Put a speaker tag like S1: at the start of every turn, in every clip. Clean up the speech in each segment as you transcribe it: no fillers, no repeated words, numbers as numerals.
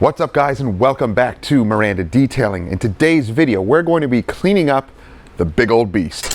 S1: What's up, guys, and welcome back to Miranda Detailing. In today's video, we're going to be cleaning up the big old beast.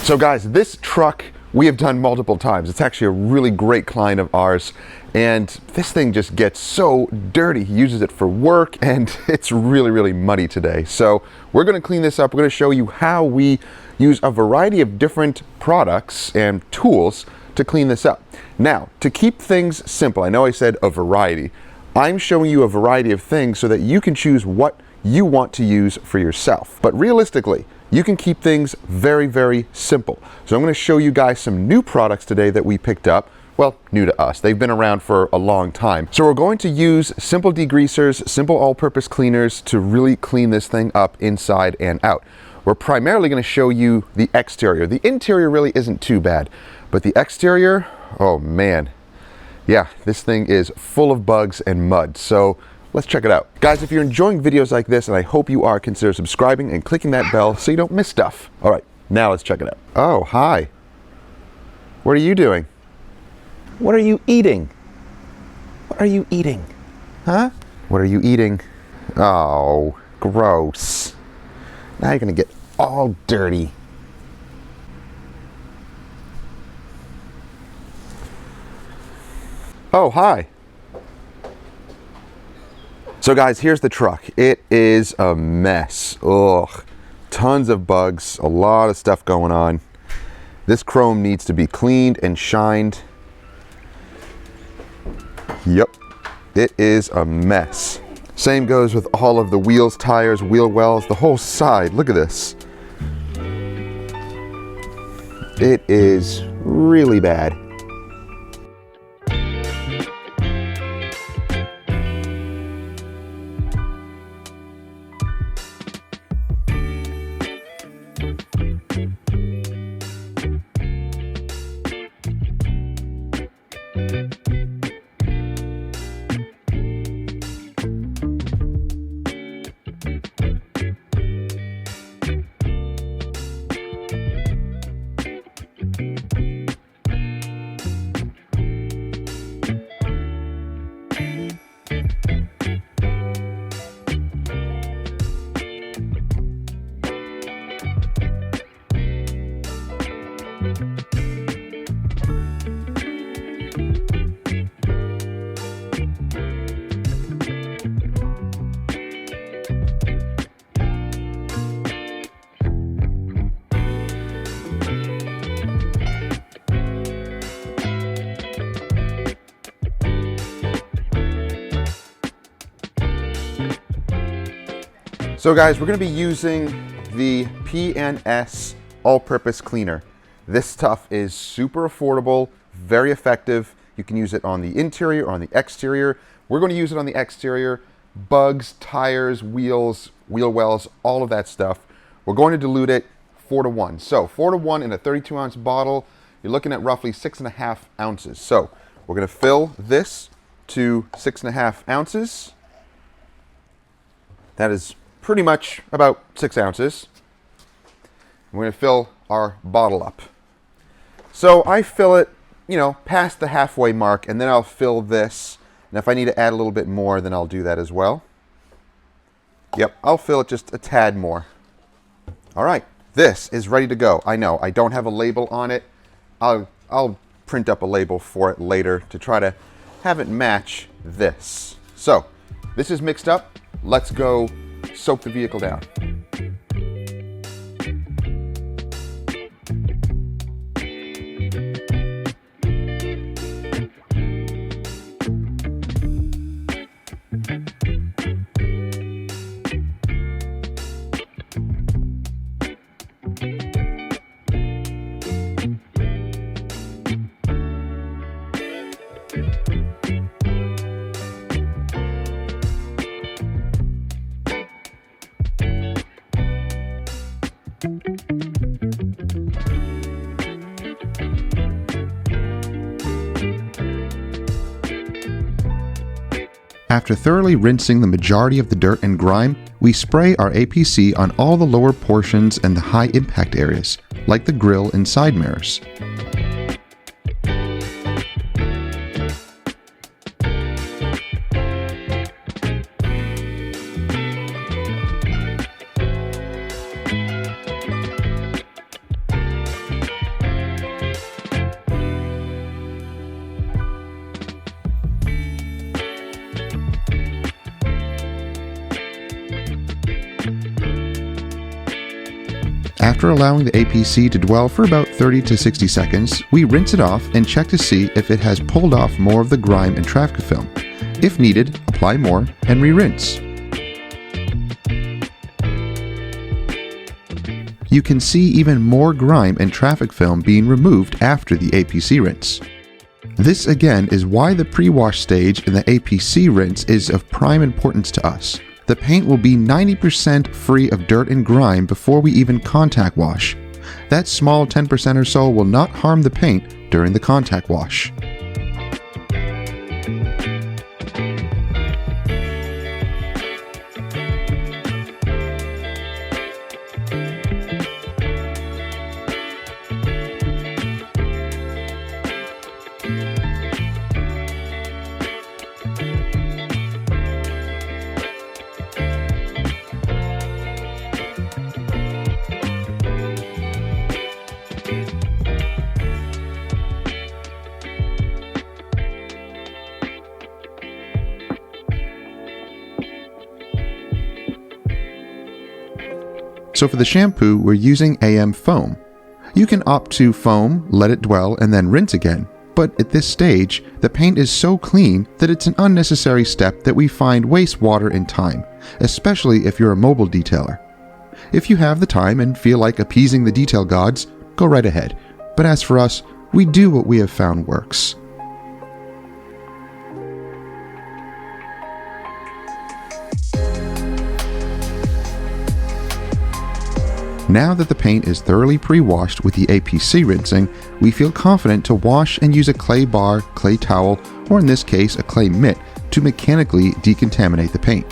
S1: So guys, this truck we have done multiple times. It's actually a really great client of ours, and this thing just gets so dirty. He uses it for work, and it's really muddy today. So we're going to clean this up. We're going to show you how we use a variety of different products and tools to clean this up. Now, to keep things simple, I know I said a variety. I'm showing you a variety of things so that you can choose what you want to use for yourself. But realistically, you can keep things very simple. So I'm going to show you guys some new products today that we picked up. Well, new to us. They've been around for a long time. So we're going to use simple degreasers, simple all-purpose cleaners to really clean this thing up inside and out. We're primarily going to show you the exterior. The interior really isn't too bad, but the exterior, oh man. Yeah, this thing is full of bugs and mud. So let's check it out. Guys, if you're enjoying videos like this, and I hope you are, consider subscribing and clicking that bell so you don't miss stuff. All right, now let's check it out. Oh, hi. What are you doing? What are you eating? What are you eating? Huh? What are you eating? Oh, gross. Now you're gonna get all dirty. Oh, hi. So guys, here's the truck. It is a mess. Ugh. Tons of bugs, a lot of stuff going on. This chrome needs to be cleaned and shined. Yep, it is a mess. Same goes with all of the wheels, tires, wheel wells, the whole side. Look at this. It is really bad. So guys, we're going to be using the PNS all-purpose cleaner. This stuff is super affordable, very effective. You can use it on the interior or on the exterior. We're going to use it on the exterior. Bugs, tires, wheels, wheel wells, all of that stuff. We're going to dilute it 4-to-1. So 4-to-1 in a 32-ounce bottle, you're looking at roughly 6.5 ounces. So we're going to fill this to 6.5 ounces. That is pretty much about 6 ounces. We're going to fill our bottle up. So I fill it, past the halfway mark, and then I'll fill this. And if I need to add a little bit more, then I'll do that as well. Yep, I'll fill it just a tad more. All right, this is ready to go. I know, I don't have a label on it. I'll print up a label for it later to try to have it match this. So, this is mixed up. Let's go soak the vehicle down.
S2: After thoroughly rinsing the majority of the dirt and grime, we spray our APC on all the lower portions and the high impact areas, like the grille and side mirrors. After allowing the APC to dwell for about 30 to 60 seconds, we rinse it off and check to see if it has pulled off more of the grime and traffic film. If needed, apply more and re-rinse. You can see even more grime and traffic film being removed after the APC rinse. This again is why the pre-wash stage in the APC rinse is of prime importance to us. The paint will be 90% free of dirt and grime before we even contact wash. That small 10% or so will not harm the paint during the contact wash. So for the shampoo, we're using AM foam. You can opt to foam, let it dwell, and then rinse again. But at this stage, the paint is so clean that it's an unnecessary step that we find wastes water and time, especially if you're a mobile detailer. If you have the time and feel like appeasing the detail gods, go right ahead. But as for us, we do what we have found works. Now that the paint is thoroughly pre-washed with the APC rinsing, we feel confident to wash and use a clay bar, clay towel, or in this case a clay mitt to mechanically decontaminate the paint.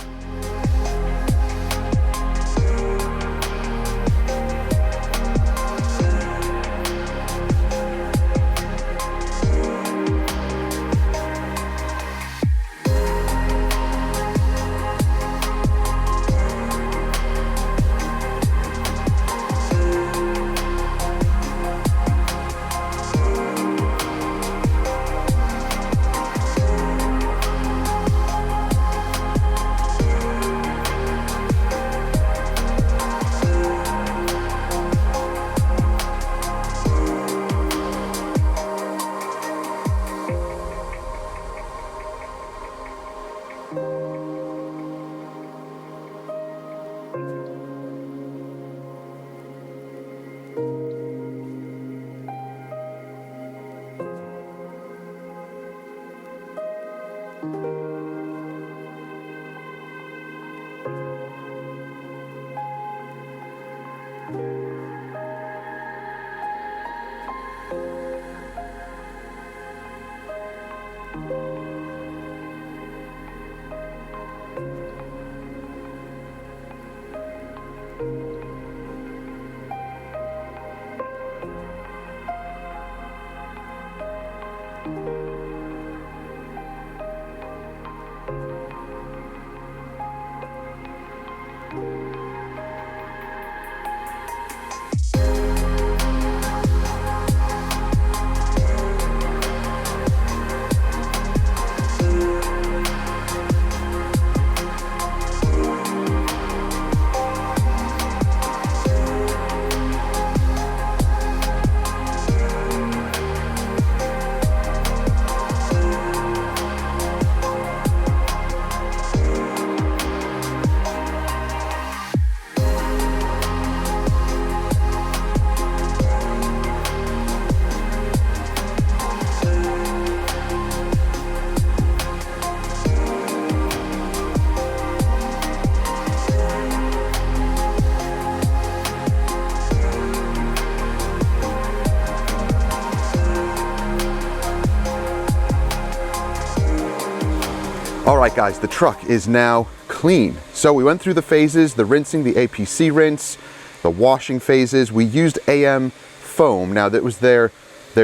S1: Alright guys, the truck is now clean. So we went through the phases, the rinsing, the APC rinse, the washing phases. We used AM foam. Now that was their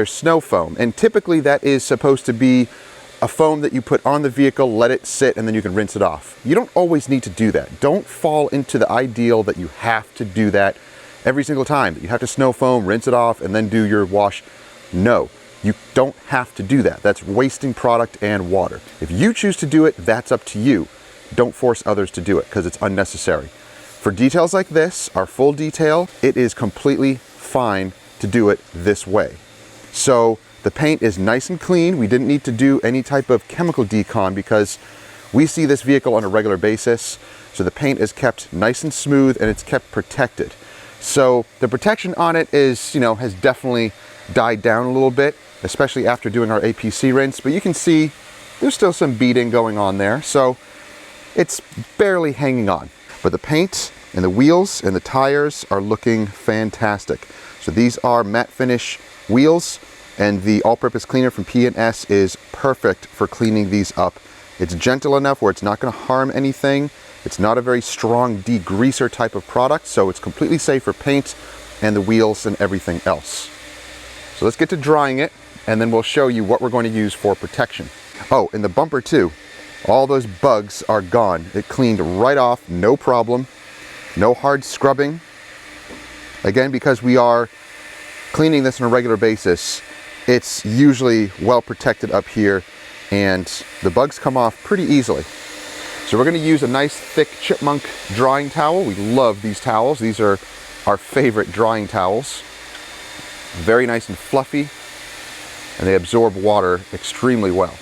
S1: snow foam. And typically that is supposed to be a foam that you put on the vehicle, let it sit, and then you can rinse it off. You don't always need to do that. Don't fall into the ideal that you have to do that every single time. That you have to snow foam, rinse it off, and then do your wash. No. You don't have to do that. That's wasting product and water. If you choose to do it, that's up to you. Don't force others to do it because it's unnecessary. For details like this, our full detail, it is completely fine to do it this way. So the paint is nice and clean. We didn't need to do any type of chemical decon because we see this vehicle on a regular basis. So the paint is kept nice and smooth and it's kept protected. So the protection on it is, has definitely died down a little bit, especially after doing our APC rinse, but you can see there's still some beading going on there. So it's barely hanging on, but the paint and the wheels and the tires are looking fantastic. So these are matte finish wheels, and the all-purpose cleaner from P&S is perfect for cleaning these up. It's gentle enough where it's not going to harm anything. It's not a very strong degreaser type of product, so it's completely safe for paint and the wheels and everything else. So let's get to drying it, and then we'll show you what we're going to use for protection. Oh, and the bumper too. All those bugs are gone. It cleaned right off, no problem. No hard scrubbing. Again, because we are cleaning this on a regular basis, it's usually well protected up here, and the bugs come off pretty easily. So we're going to use a nice thick chipmunk drying towel. We love these towels. These are our favorite drying towels. Very nice and fluffy, and they absorb water extremely well.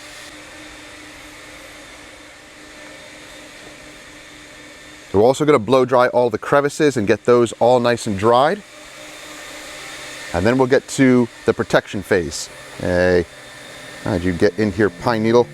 S1: We're also going to blow dry all the crevices and get those all nice and dried. And then we'll get to the protection phase. Hey, how'd you get in here, Pine Needle?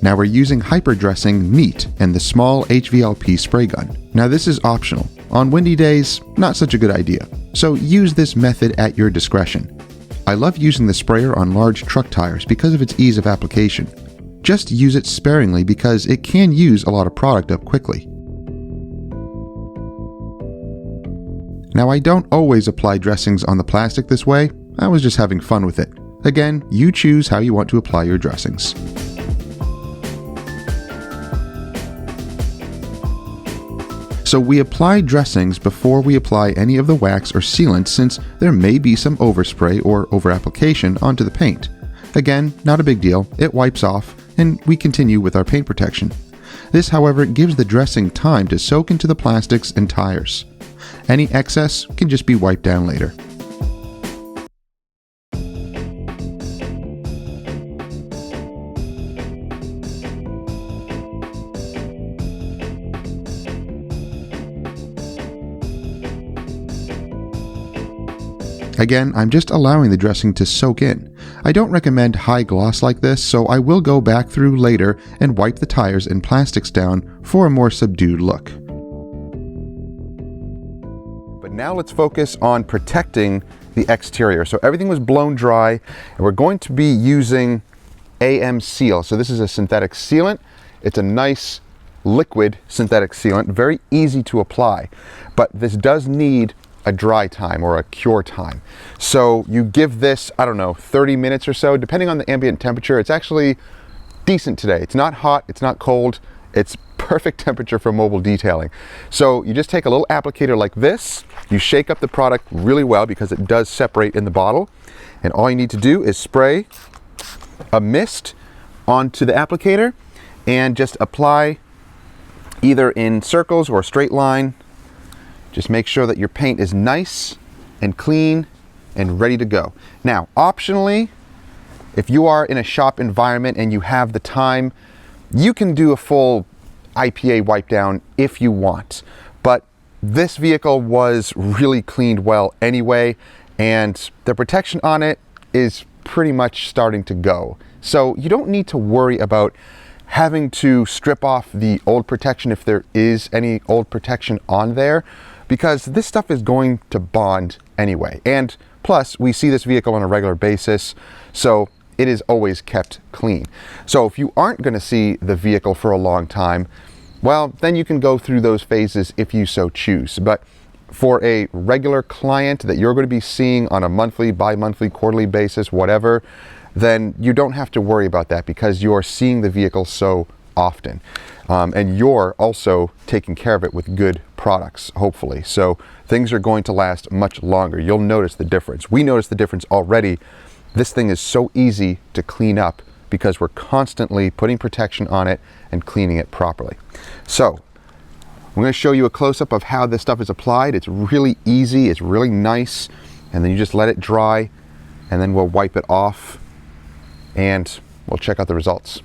S2: Now we're using hyperdressing neat and the small HVLP spray gun. Now this is optional. On windy days, not such a good idea. So use this method at your discretion. I love using the sprayer on large truck tires because of its ease of application. Just use it sparingly because it can use a lot of product up quickly. Now I don't always apply dressings on the plastic this way. I was just having fun with it. Again, you choose how you want to apply your dressings. So we apply dressings before we apply any of the wax or sealant, since there may be some overspray or overapplication onto the paint. Again, not a big deal, it wipes off, and we continue with our paint protection. This, however, gives the dressing time to soak into the plastics and tires. Any excess can just be wiped down later. Again, I'm just allowing the dressing to soak in. I don't recommend high gloss like this, so I will go back through later and wipe the tires and plastics down for a more subdued look.
S1: But now let's focus on protecting the exterior. So everything was blown dry, and we're going to be using AM Seal. So this is a synthetic sealant. It's a nice liquid synthetic sealant, very easy to apply, but this does need a dry time or a cure time. So you give this, 30 minutes or so, depending on the ambient temperature. It's actually decent today. It's not hot, it's not cold, it's perfect temperature for mobile detailing. So you just take a little applicator like this, you shake up the product really well because it does separate in the bottle, and all you need to do is spray a mist onto the applicator and just apply either in circles or a straight line. Just make sure that your paint is nice and clean and ready to go. Now, optionally, if you are in a shop environment and you have the time, you can do a full IPA wipe down if you want. But this vehicle was really cleaned well anyway, and the protection on it is pretty much starting to go. So you don't need to worry about having to strip off the old protection if there is any old protection on there, because this stuff is going to bond anyway. And plus, we see this vehicle on a regular basis, so it is always kept clean. So if you aren't going to see the vehicle for a long time, well, then you can go through those phases if you so choose. But for a regular client that you're going to be seeing on a monthly, bi-monthly, quarterly basis, whatever, then you don't have to worry about that because you're seeing the vehicle so often. And you're also taking care of it with good products, hopefully. So things are going to last much longer. You'll notice the difference. We notice the difference already. This thing is so easy to clean up because we're constantly putting protection on it and cleaning it properly. So I'm going to show you a close-up of how this stuff is applied. It's really easy, it's really nice, and then you just let it dry, and then we'll wipe it off, and we'll check out the results.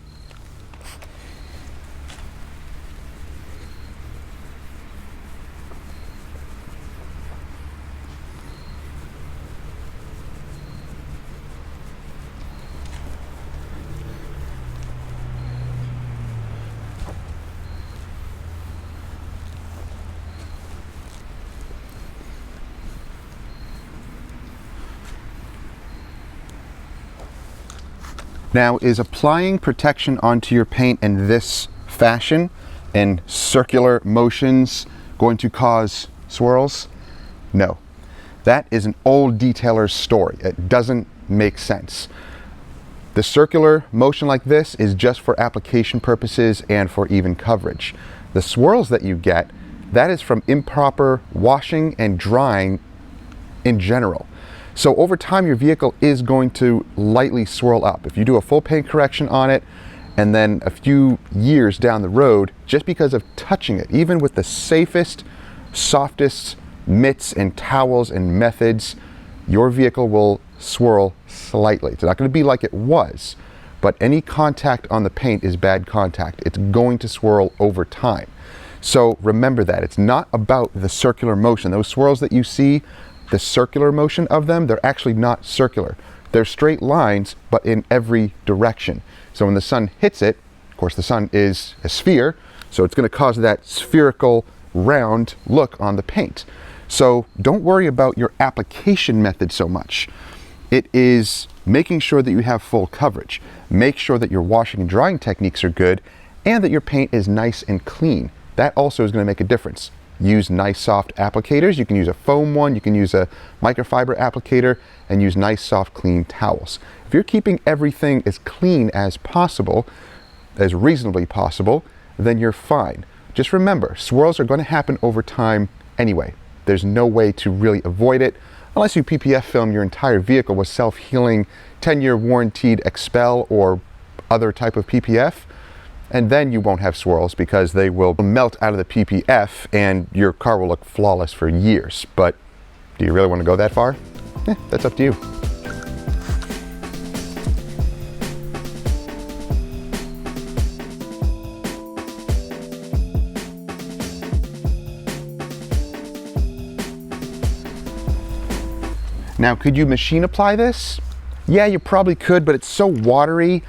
S1: Now, is applying protection onto your paint in this fashion, in circular motions, going to cause swirls? No. That is an old detailer's story. It doesn't make sense. The circular motion like this is just for application purposes and for even coverage. The swirls that you get, that is from improper washing and drying in general. So over time, your vehicle is going to lightly swirl up. If you do a full paint correction on it, and then a few years down the road, just because of touching it, even with the safest, softest mitts and towels and methods, your vehicle will swirl slightly. It's not going to be like it was, but any contact on the paint is bad contact. It's going to swirl over time. So remember that. It's not about the circular motion. Those swirls that you see, the circular motion of them, they're actually not circular. They're straight lines, but in every direction. So when the sun hits it, of course the sun is a sphere, so it's going to cause that spherical round look on the paint. So don't worry about your application method so much. It is making sure that you have full coverage. Make sure that your washing and drying techniques are good and that your paint is nice and clean. That also is going to make a difference. Use nice soft applicators. You can use a foam one, you can use a microfiber applicator, and use nice soft clean towels. If you're keeping everything as clean as possible, as reasonably possible, then you're fine. Just remember, swirls are going to happen over time anyway. There's no way to really avoid it unless you PPF film your entire vehicle with self-healing 10-year warranted Expel or other type of PPF. And then you won't have swirls because they will melt out of the PPF and your car will look flawless for years. But do you really want to go that far? That's up to you. Now, could you machine apply this? Yeah, you probably could, but it's so watery.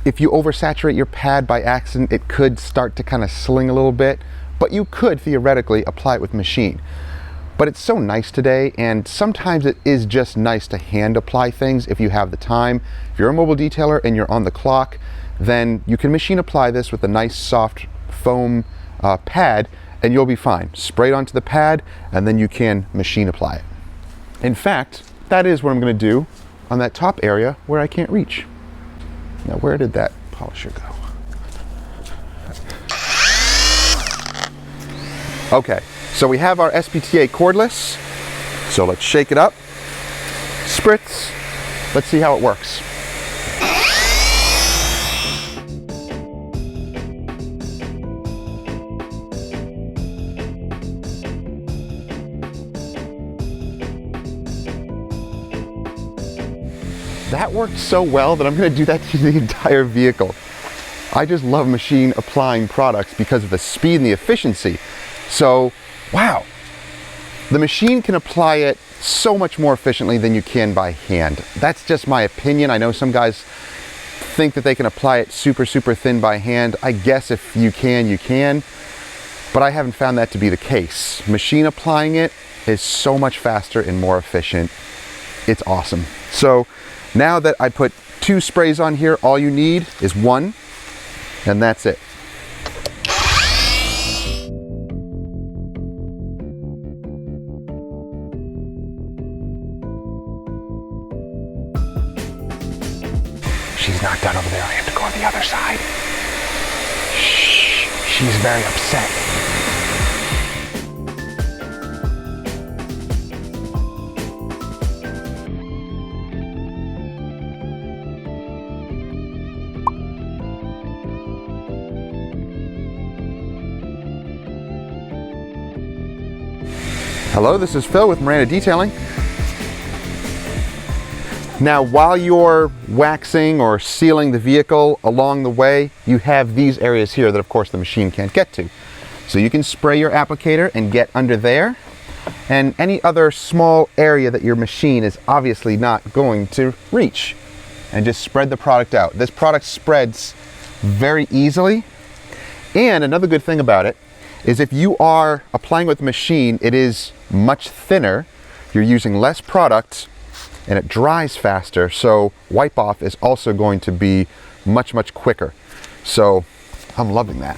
S1: If you oversaturate your pad by accident, it could start to kind of sling a little bit, but you could theoretically apply it with machine. But it's so nice today, and sometimes it is just nice to hand apply things if you have the time. If you're a mobile detailer and you're on the clock, then you can machine apply this with a nice soft foam pad and you'll be fine. Spray it onto the pad and then you can machine apply it. In fact, that is what I'm going to do on that top area where I can't reach. Now, where did that polisher go? Okay, so we have our SPTA cordless. So let's shake it up. Spritz. Let's see how it works. That worked so well that I'm going to do that to the entire vehicle. I just love machine applying products because of the speed and the efficiency. So, wow. The machine can apply it so much more efficiently than you can by hand. That's just my opinion. I know some guys think that they can apply it super thin by hand. I guess if you can, you can, but I haven't found that to be the case. Machine applying it is so much faster and more efficient. It's awesome. So now that I put 2 sprays on here, all you need is 1, and that's it. She's not done over there. I have to go on the other side. Shh. She's very upset. Hello, this is Phil with Miranda Detailing. Now, while you're waxing or sealing the vehicle along the way, you have these areas here that of course the machine can't get to. So you can spray your applicator and get under there, and any other small area that your machine is obviously not going to reach, and just spread the product out. This product spreads very easily, and another good thing about it is if you are applying with the machine, it is much thinner, you're using less product, and it dries faster, so wipe off is also going to be much quicker. So I'm loving that.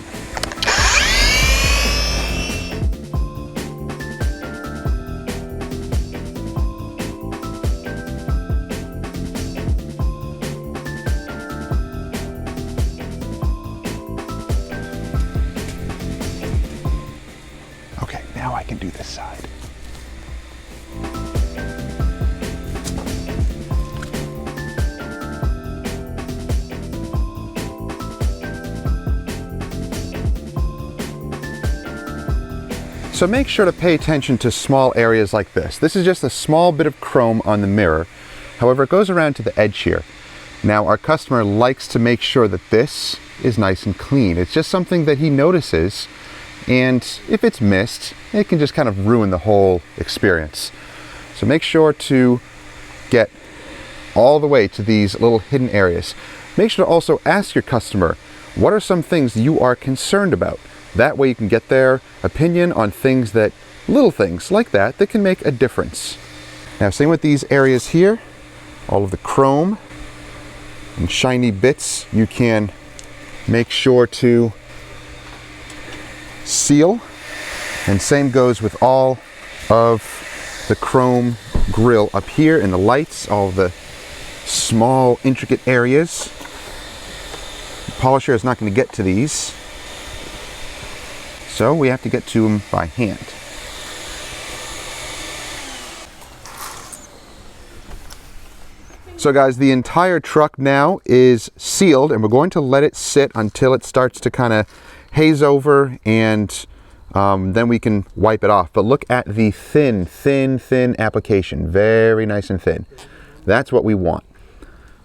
S1: Okay, now I can do this side. So make sure to pay attention to small areas like this. This is just a small bit of chrome on the mirror. However, it goes around to the edge here. Now, our customer likes to make sure that this is nice and clean. It's just something that he notices, and if it's missed, it can just kind of ruin the whole experience. So make sure to get all the way to these little hidden areas. Make sure to also ask your customer, what are some things you are concerned about? That way you can get their opinion on things that, little things like that, that can make a difference. Now, same with these areas here, all of the chrome and shiny bits, you can make sure to seal. And same goes with all of the chrome grill up here and the lights, all the small intricate areas. The polisher is not going to get to these, so we have to get to them by hand. So guys, the entire truck now is sealed, and we're going to let it sit until it starts to kind of haze over, and then we can wipe it off. But look at the thin application. Very nice and thin. That's what we want.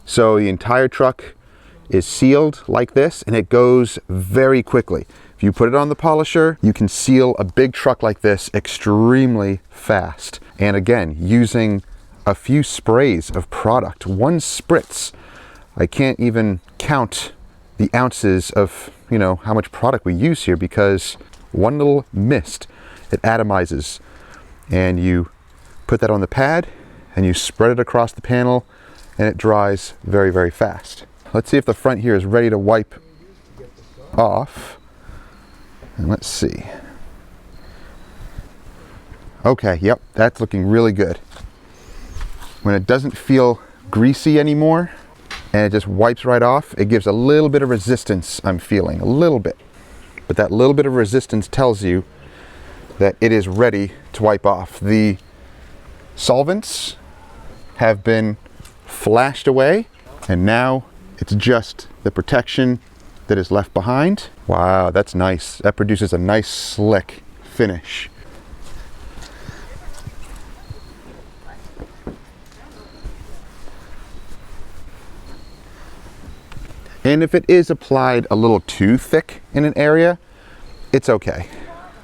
S1: So the entire truck is sealed like this, and it goes very quickly. If you put it on the polisher, you can seal a big truck like this extremely fast. And again, using a few sprays of product, 1 spritz. I can't even count the ounces of, how much product we use here, because one little mist, it atomizes. And you put that on the pad and you spread it across the panel, and it dries very fast. Let's see if the front here is ready to wipe off. And let's see. Okay, yep, that's looking really good. When it doesn't feel greasy anymore and it just wipes right off, it gives a little bit of resistance, I'm feeling, a little bit. But that little bit of resistance tells you that it is ready to wipe off. The solvents have been flashed away, and now it's just the protection that is left behind. Wow, that's nice. That produces a nice slick finish. And if it is applied a little too thick in an area, it's okay.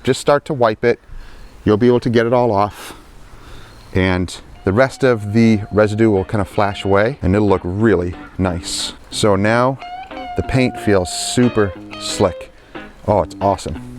S1: Just start to wipe it. You'll be able to get it all off, and the rest of the residue will kind of flash away and it'll look really nice. So now the paint feels super slick. Oh, it's awesome.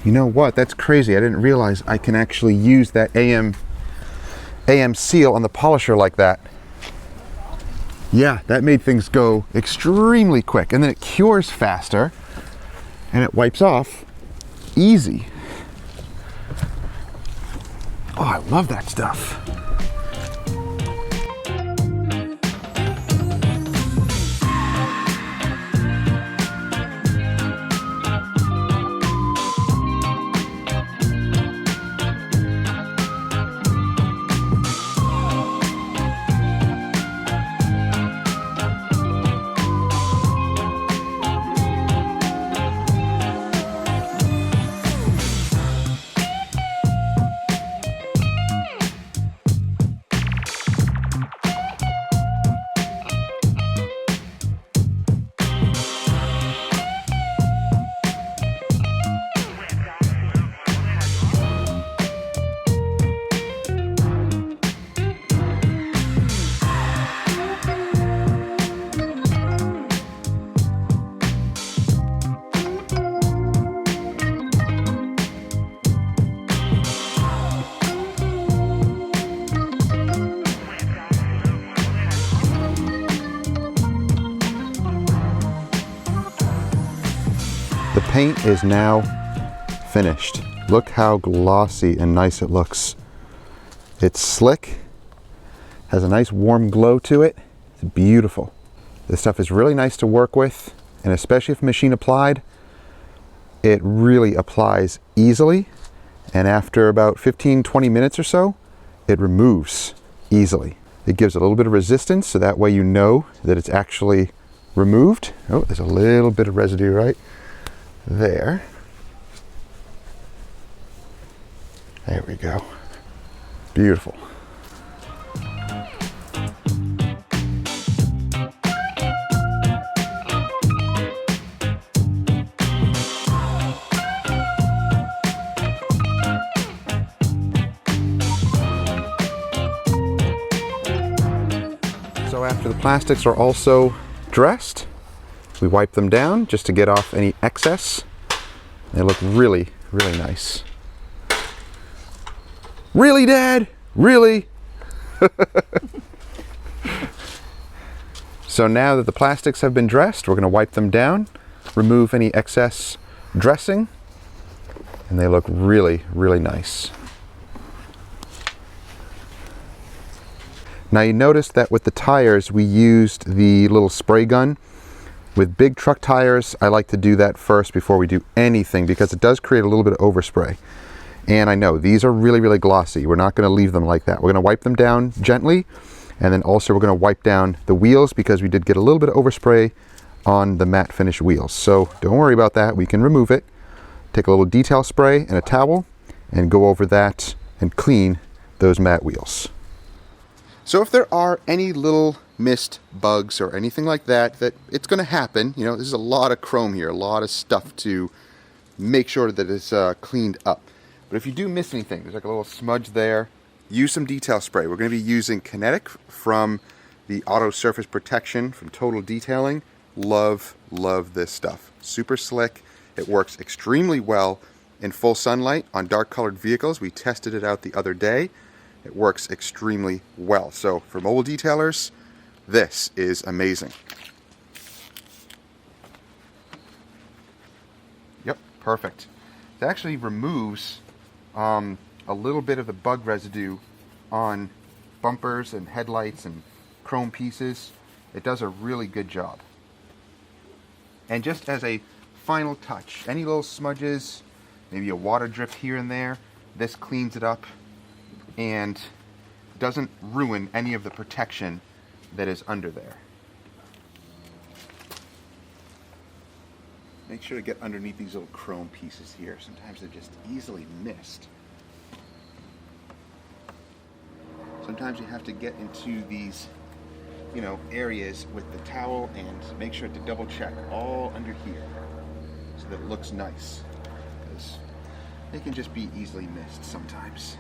S1: You know what? That's crazy. I didn't realize I can actually use that AM seal on the polisher like that. Yeah, that made things go extremely quick. And then it cures faster and it wipes off easy. Oh, I love that stuff. The paint is now finished. Look how glossy and nice it looks. It's slick, has a nice warm glow to it. It's beautiful. This stuff is really nice to work with, and especially if machine applied, it really applies easily. And after about 15-20 minutes or so, it removes easily. It gives a little bit of resistance, so that way you know that it's actually removed. Oh, there's a little bit of residue right there. There we go. Beautiful. So after the plastics are also dressed, we wipe them down just to get off any excess. They look really, really nice. Really, Dad? Really? So now that the plastics have been dressed, we're going to wipe them down, remove any excess dressing, and they look really, really nice. Now you notice that with the tires, we used the little spray gun. With big truck tires, I like to do that first before we do anything because it does create a little bit of overspray. And I know these are really, really glossy. We're not going to leave them like that. We're going to wipe them down gently, and then also we're going to wipe down the wheels because we did get a little bit of overspray on the matte finish wheels. So don't worry about that. We can remove it. Take a little detail spray and a towel and go over that and clean those matte wheels. So if there are any little mist bugs or anything like that, it's going to happen. You know, there's a lot of chrome here, a lot of stuff to make sure that it's cleaned up. But if you do miss anything, there's like a little smudge there, use some detail spray. We're going to be using Kinetic from the Auto Surface Protection from Total Detailing. Love, love this stuff. Super slick. It works extremely well in full sunlight on dark colored vehicles. We tested it out the other day. It works extremely well. So for mobile detailers, this is amazing. Yep, perfect. It actually removes a little bit of the bug residue on bumpers and headlights and chrome pieces. It does a really good job. And just as a final touch, any little smudges, maybe a water drip here and there, this cleans it up and doesn't ruin any of the protection that is under there.
S2: make sure to get underneath these little chrome pieces here. Sometimes they're just easily missed. Sometimes you have to get into these, you know, areas with the towel and make sure to double check all under here so that it looks nice, because they can just be easily missed sometimes.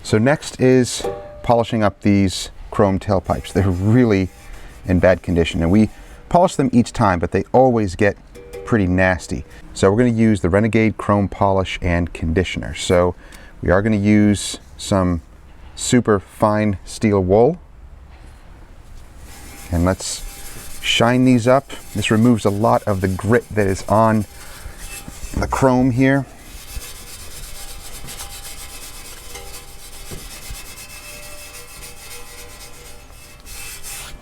S2: So next is polishing up these chrome tailpipes. They're really in bad condition, and we polish them each time, but they always get pretty nasty. So we're going to use the Renegade Chrome Polish and Conditioner. So we are going to use some super fine steel wool, and let's shine these up. This removes a lot of the grit that is on the chrome here.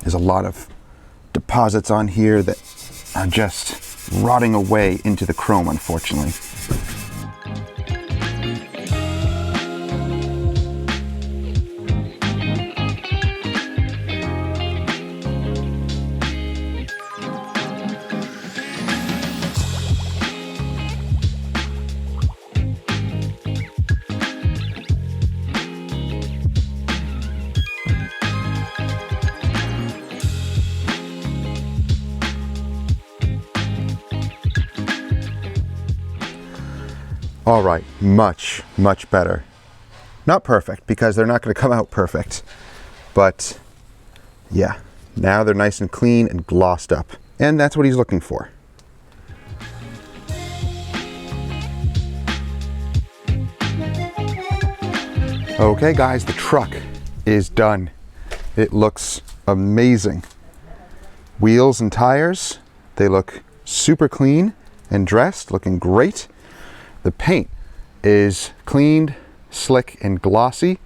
S2: There's a lot of deposits on here that are just rotting away into the chrome, unfortunately. All right, much better. Not perfect, because they're not going to come out perfect, but yeah, now they're nice and clean and glossed up, and that's what he's looking for. Okay guys, the truck is done. It looks amazing. Wheels and tires, they look super clean and dressed, looking great. The paint is cleaned, slick, and glossy.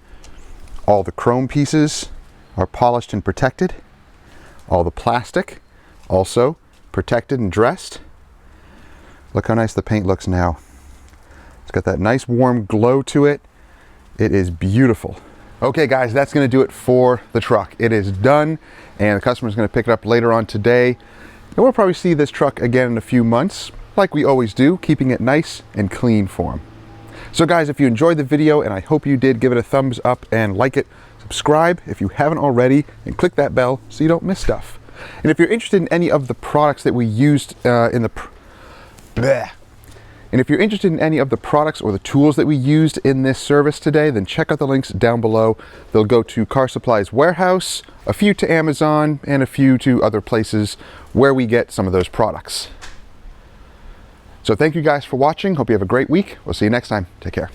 S2: All the chrome pieces are polished and protected. All the plastic also protected and dressed. Look how nice the paint looks now. It's got that nice warm glow to it. It is beautiful. Okay guys, that's gonna do it for the truck. It is done, and the customer's gonna pick it up later on today. And we'll probably see this truck again in a few months, like we always do, keeping it nice and clean for him. So guys, if you enjoyed the video, and I hope you did, give it a thumbs up and like it. Subscribe if you haven't already, and click that bell so you don't miss stuff. And if you're interested in any of the products that we used And if you're interested in any of the products or the tools that we used in this service today, then check out the links down below. They'll go to Car Supply's warehouse, a few to Amazon, and a few to other places where we get some of those products. So thank you guys for watching. Hope you have a great week. We'll see you next time. Take care.